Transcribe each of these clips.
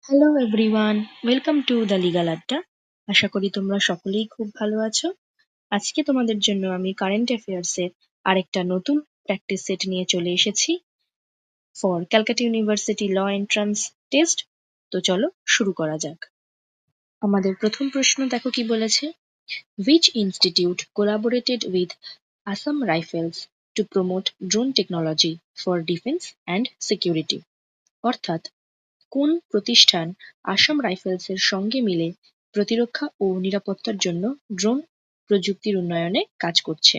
Hello everyone, welcome to the legal আড্ডা। আশা করি তোমরা সকলেই খুব ভালো আছো। আজকে তোমাদের জন্য আমি কারেন্ট অ্যাফেয়ার্সের আরেকটা নতুন প্র্যাকটিস সেট নিয়ে চলে এসেছি for Calcutta university law entrance test. তো চলো শুরু করা যাক। আমাদের প্রথম প্রশ্ন দেখো কি বলেছে। Which institute collaborated with Assam Rifles to promote drone technology for defense and security? অর্থাৎ কোন প্রতিষ্ঠান আসাম রাইফেলসের সঙ্গে মিলে প্রতিরক্ষা ও নিরাপত্তার জন্য ড্রোন প্রযুক্তির উন্নয়নে কাজ করছে?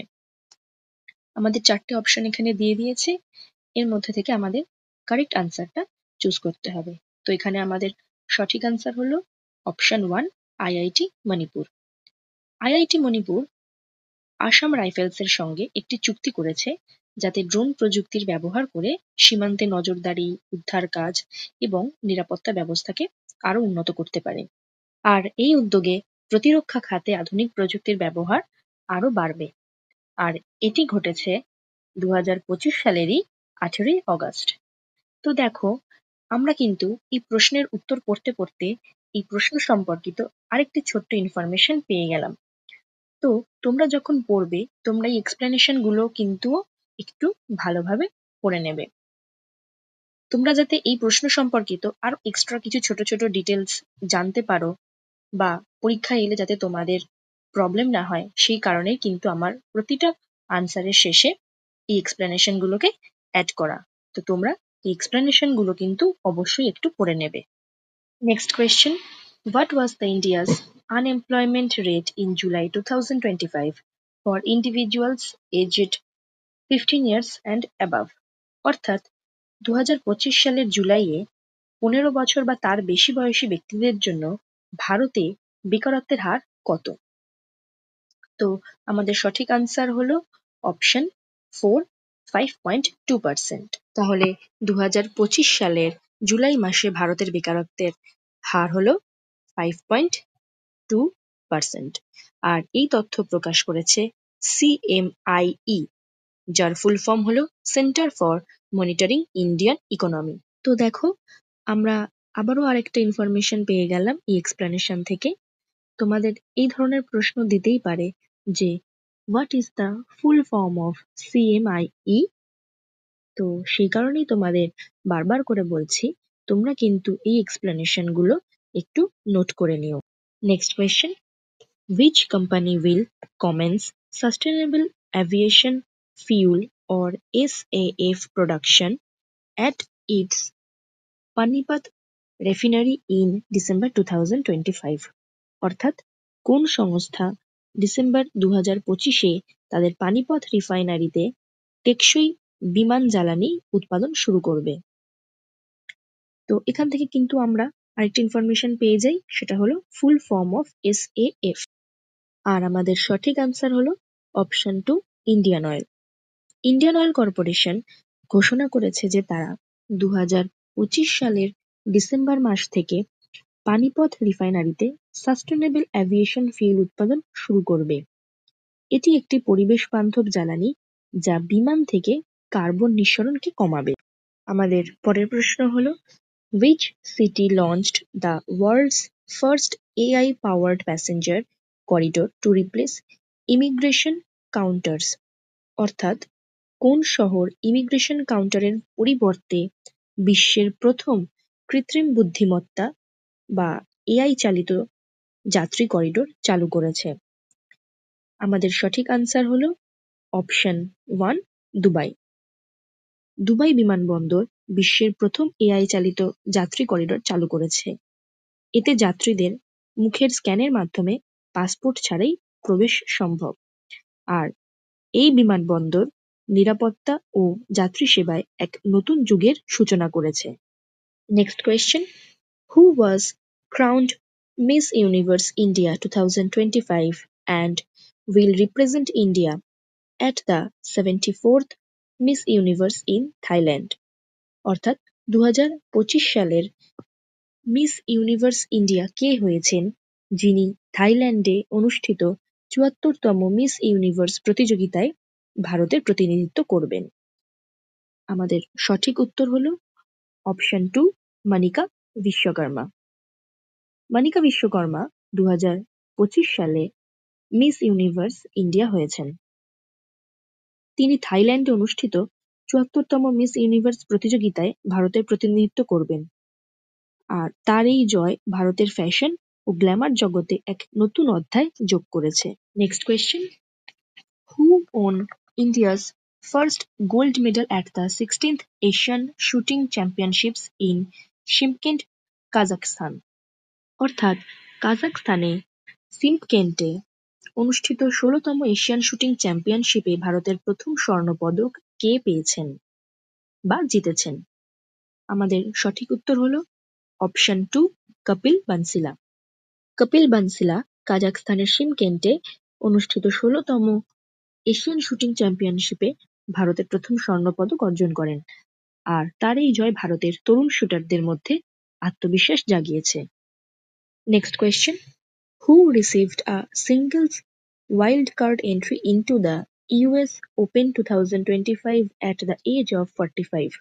আমাদের চারটে অপশন এখানে দিয়ে দিয়েছে। এর মধ্যে থেকে আমাদের কারেক্ট আনসারটা চুজ করতে হবে। তো এখানে আমাদের সঠিক আনসার হলো option 1, IIT Manipur. IIT Manipur Assam রাইফেলসের সঙ্গে একটি চুক্তি করেছে যাতে ড্রোন প্রযুক্তির ব্যবহার করে সীমান্তে নজরদারি, উদ্ধার কাজ এবং নিরাপত্তা ব্যবস্থাকে আরো উন্নত করতে পারে। আর এই উদ্যোগে প্রতিরক্ষা খাতে আধুনিক প্রযুক্তির ব্যবহার আরো বাড়বে। আর এটি ঘটেছে 2025 সালেরই 18ই অগস্ট। তো দেখো, আমরা কিন্তু এই প্রশ্নের উত্তর পড়তে পড়তে এই প্রশ্ন সম্পর্কিত আরেকটি ছোট্ট ইনফরমেশন পেয়ে গেলাম। তো তোমরা যখন পড়বে, তোমরা এই এক্সপ্লেনেশন গুলো কিন্তু একটু ভালোভাবে পড়ে নেবে। তোমরা যাতে এই প্রশ্ন সম্পর্কিত আরো এক্সট্রা কিছু ছোট ছোট ডিটেলস জানতে পারো বা পরীক্ষায় এলে যাতে তোমাদের প্রবলেম না হয়, সেই কারণে কিন্তু আমার প্রতিটা আনসারের শেষে এই এক্সপ্লেনেশন গুলোকে অ্যাড করা। তো তোমরা এই এক্সপ্লেনেশন গুলো কিন্তু অবশ্যই একটু পড়ে নেবে। Next question, what was the India's unemployment rate in July 2025 for individuals aged 15 years and above? অর্থাৎ 2025 সালের জুলাইয়ে 15 বছর বা তার বেশি বয়সী ব্যক্তিদের জন্য ভারতে বেকারত্বের হার কত? তো আমাদের সঠিক আনসার হলো অপশন 4, 5.2%। তাহলে 2025 সালের জুলাই মাসে ভারতের বেকারত্বের হার হলো 5.2%। আর এই তথ্য প্রকাশ করেছে CMIE, যার ফুল ফর্ম হলো centre for monitoring Indian economy. তো দেখো, আমরা আবারও আরেকটা ইনফরমেশন পেয়ে গেলাম এই এক্সপ্লেনেশন থেকে। তোমাদের এই ধরনের প্রশ্ন দিতেই পারে যে what is the full form of CMIE। তো সেই কারণেই তোমাদের বারবার করে বলছি, তোমরা কিন্তু এই এক্সপ্লেনেশন গুলো একটু নোট করে নিও। Next question, which company will commence sustainable aviation fuel or SAF production at its Panipat refinery in December 2025? অর্থাৎ কোন সংস্থা ডিসেম্বর 2025-এ তাদের পানিপথ রিফাইনারিতে টেকসই বিমান জ্বালানি উৎপাদন শুরু করবে? তো এখান থেকে কিন্তু আমরা আরেকটা ইনফরমেশন পেয়ে যাই, সেটা হলো ফুল ফর্ম অফ SAF। আর আমাদের সঠিক আনসার হলো option 2, Indian oil. Indian oil corporation ঘোষণা করেছে যে তারা 2025 সালের ডিসেম্বর মাস থেকে পানিপথ রিফাইনারিতে সাস্টেনেবল অ্যাভিয়েশন ফিউল উৎপাদন শুরু করবে। এটি একটি পরিবেশ বান্ধব জ্বালানি যা বিমান থেকে কার্বন নিঃসরণকে কমাবে। আমাদের পরের প্রশ্ন হলো, which city launched the world's first AI powered passenger corridor to replace immigration counters? অর্থাৎ কোন শহর ইমিগ্রেশন কাউন্টারের পরিবর্তে বিশ্বের প্রথম কৃত্রিম বুদ্ধিমত্তা বা এআই চালিত যাত্রী করিডোর চালু করেছে? আমাদের সঠিক আনসার হলো অপশন 1, দুবাই। দুবাই বিমানবন্দর বিশ্বের প্রথম এআই চালিত যাত্রী করিডোর চালু করেছে। এতে যাত্রীদের মুখের স্ক্যানের মাধ্যমে পাসপোর্ট ছাড়াই প্রবেশ সম্ভব। আর এই বিমানবন্দর নিরাপত্তা ও যাত্রী সেবায় এক নতুন যুগের সূচনা করেছে। Next question, who was crowned miss universe India 2025 and will represent India at the 74th miss universe in Thailand? অর্থাৎ 2025 সালের মিস ইউনিভার্স ইন্ডিয়া কে হয়েছেন, যিনি থাইল্যান্ডে অনুষ্ঠিত 74তম মিস ইউনিভার্স প্রতিযোগিতায় ভারতের প্রতিনিধিত্ব করবেন? আমাদের সঠিক উত্তর হলো অপশন 2, মনিকা বিশ্বকর্মা। মানিকা বিশ্বকর্মা 2025 সালে মিস ইউনিভার্স ইন্ডিয়া হয়েছেন। তিনি থাইল্যান্ডে অনুষ্ঠিত ৭৪তম মিস ইউনিভার্স প্রতিযোগিতায় ভারতের প্রতিনিধিত্ব করবেন। আর তার এই জয় ভারতের ফ্যাশন ও গ্ল্যামার জগতে এক নতুন অধ্যায় যোগ করেছে। Next question, who won India's first gold medal at the 16th Asian shooting championships in Shymkent, Kazakhstan? অর্থাৎ কাজাখস্তানে সিমকেন্টে অনুষ্ঠিত 16তম এশিয়ান শুটিং চ্যাম্পিয়নশিপে ভারতের প্রথম স্বর্ণপদক কে পেয়েছেন বা জিতেছেন? আমাদের সঠিক উত্তর হলো অপশন 2, কপিল বানসিলা। কপিল বানসিলা কাজাখস্তানের শিমকেন্টে অনুষ্ঠিত 16তম এশিয়ান শুটিং চ্যাম্পিয়নশিপে ভারতের প্রথম স্বর্ণপদক অর্জন করেন। আর তার এই জয় ভারতের তরুণ শুটারদের মধ্যে আত্মবিশ্বাস জাগিয়েছে। Next question, who received a singles wildcard entry into the US Open 2025 at the age of 45?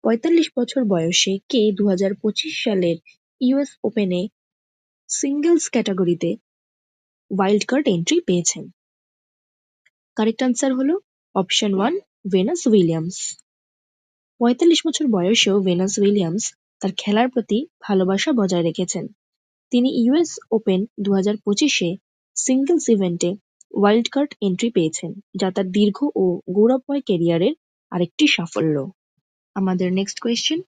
৪৫ বছর বয়সে কে 2025 সালের ইউএস ওপেনে সিঙ্গলস ক্যাটাগরিতে ওয়াইল্ড কার্ড এন্ট্রি পেয়েছেন? কারেক্ট আনসার হলো অপশন 1, ভেনাস উইলিয়ামস। ৪৫ বছর বয়সেও ভেনাস উইলিয়ামস তার খেলার প্রতি ভালোবাসা বজায় রেখেছেন। তিনি ইউএস ওপেন 2025-এ সিঙ্গলস ইভেন্টে ওয়াইল্ড কার্ড এন্ট্রি পেয়েছেন, যা তার দীর্ঘ ও গৌরবময় ক্যারিয়ারের আরেকটি সাফল্য। আমাদের next question,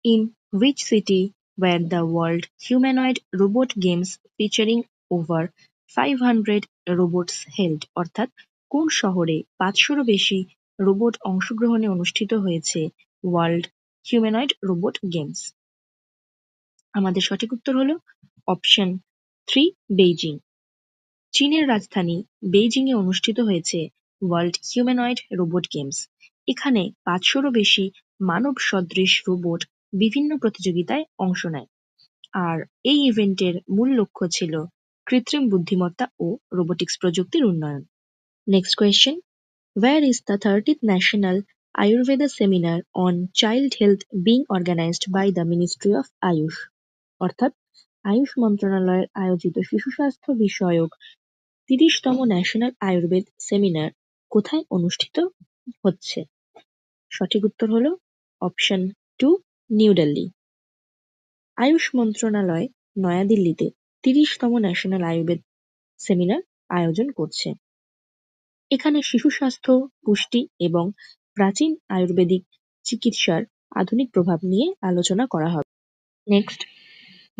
in which city were the World Humanoid Robot Games featuring over 500 robots held? অর্থাৎ কোন শহরে 500-রও বেশি রোবট অংশগ্রহণে অনুষ্ঠিত হয়েছে ওয়ার্ল্ড হিউম্যানয়েড রোবট গেমস? আমাদের সঠিক উত্তর হলো অপশন 3, বেইজিং। চীনের রাজধানী বেইজিংয়ে অনুষ্ঠিত হয়েছে ওয়ার্ল্ড হিউম্যানয়েড রোবট গেমস। এখানে 500-রও বেশি মানব সদৃশ রোবট বিভিন্ন প্রতিযোগিতায় অংশ নেয়। আর এই ইভেন্টের মূল লক্ষ্য ছিল কৃত্রিম বুদ্ধিমত্তা ও রোবোটিক্স প্রযুক্তির উন্নয়ন। Next question, where is the 30th National Ayurveda Seminar on Child Health being organized by the Ministry of Ayush? অর্থাৎ আয়ুষ মন্ত্রণালয়ের আয়োজিত শিশু স্বাস্থ্য বিষয়ক 30তম ন্যাশনাল আয়ুর্বেদ সেমিনার কোথায় অনুষ্ঠিত হচ্ছে? সঠিক উত্তর হলো অপশন 2, নিউ দিল্লি। আয়ুষ মন্ত্রণালয় নয়াদিল্লিতে 30তম ন্যাশনাল আয়ুর্বেদ সেমিনার আয়োজন করছে। এখানে শিশু স্বাস্থ্য, পুষ্টি এবং প্রাচীন আয়ুর্বেদিক চিকিৎসার আধুনিক প্রভাব নিয়ে আলোচনা করা হবে। Next,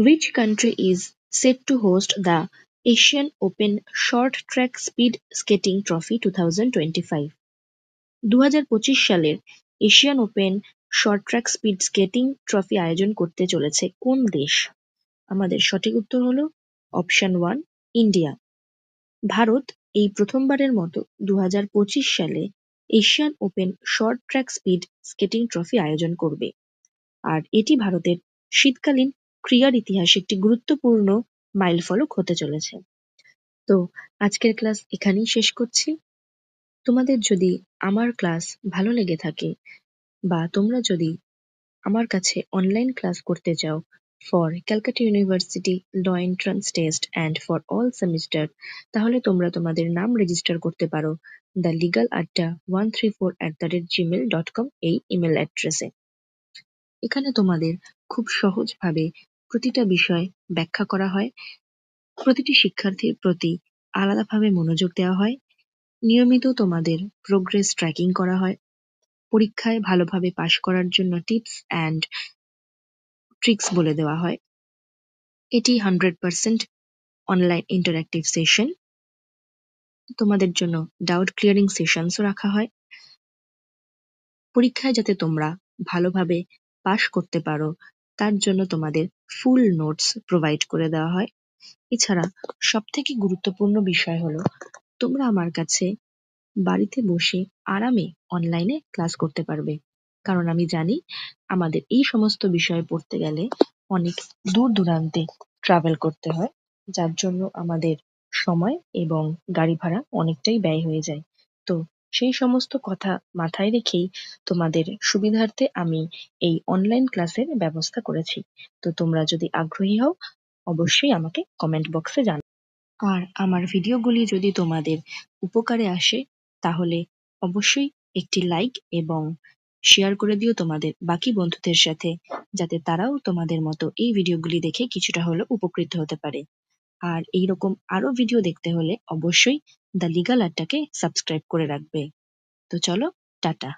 which country is set to host the Asian Open Short Track Speed Skating Trophy 2025? 2025 সালের Asian open short track speed skating trophy আয়োজন করতে চলেছে কোন দেশ? আমাদের সঠিক উত্তর হলো অপশন 1, ইন্ডিয়া। ভারত এই প্রথমবারের মতো 2025 সালে Asian open short track speed skating trophy আয়োজন করবে। আর এটি ভারতের শীতকালীন ক্রীড়ার ইতিহাসে একটি গুরুত্বপূর্ণ মাইলফলক হতে চলেছে। তো আজকের ক্লাস এখানেই শেষ করছি। তোমাদের যদি আমার ক্লাস ভালো লেগে থাকে বা তোমরা যদি আমার কাছে অনলাইন ক্লাস করতে চাও for Calcutta university law entrance test and for all semester, তাহলে তোমরা তোমাদের নাম রেজিস্টার করতে পারো thelegaladda134@gmail.com এই ইমেল অ্যাড্রেসে। এখানে তোমাদের খুব সহজভাবে প্রতিটা বিষয় ব্যাখ্যা করা হয়, প্রতিটি শিক্ষার্থীর প্রতি আলাদাভাবে মনোযোগ দেওয়া হয়, নিয়মিত তোমাদের প্রোগ্রেস ট্র্যাকিং করা হয়, পরীক্ষায় ভালোভাবে পাশ করার জন্য টিপস অ্যান্ড ট্রিক্স বলে দেওয়া হয়। এটি 100% অনলাইন ইন্টারঅ্যাক্টিভ সেশন। তোমাদের জন্য ডাউট ক্লিয়ারিং সেশনসও রাখা হয়। পরীক্ষায় যাতে তোমরা ভালোভাবে পাশ করতে পারো তার জন্য তোমাদের ফুল নোটস প্রোভাইড করে দেওয়া হয়। এছাড়া সবথেকে গুরুত্বপূর্ণ বিষয় হলো তোমরা আমার কাছে বাড়িতে বসে আরামে অনলাইনে ক্লাস করতে পারবে, কারণ আমি জানি আমাদের এই সমস্ত বিষয় পড়তে গেলে অনেক দূর দূরান্তে ট্রাভেল করতে হয়, যার জন্য আমাদের সময় এবং গাড়ি ভাড়া অনেকটাই ব্যয় হয়ে যায়। তো সেই সমস্ত কথা মাথায় রেখেই তোমাদের সুবিধার্থে আমি এই অনলাইন ক্লাসের ব্যবস্থা করেছি। তো তোমরা যদি আগ্রহী হও অবশ্যই আমাকে কমেন্ট বক্সে জানাও। আর আমার ভিডিওগুলি যদি তোমাদের উপকারে আসে তাহলে অবশ্যই একটি লাইক এবং শেয়ার করে দিও তোমাদের বাকি বন্ধুদের সাথে, যাতে তারাও তোমাদের মতো এই ভিডিওগুলি দেখে কিছুটা হলেও উপকৃত হতে পারে। আর এইরকম আরো ভিডিও দেখতে হলে অবশ্যই দ্য লিগাল আড্ডাকে সাবস্ক্রাইব করে রাখবে। তো চলো, টাটা।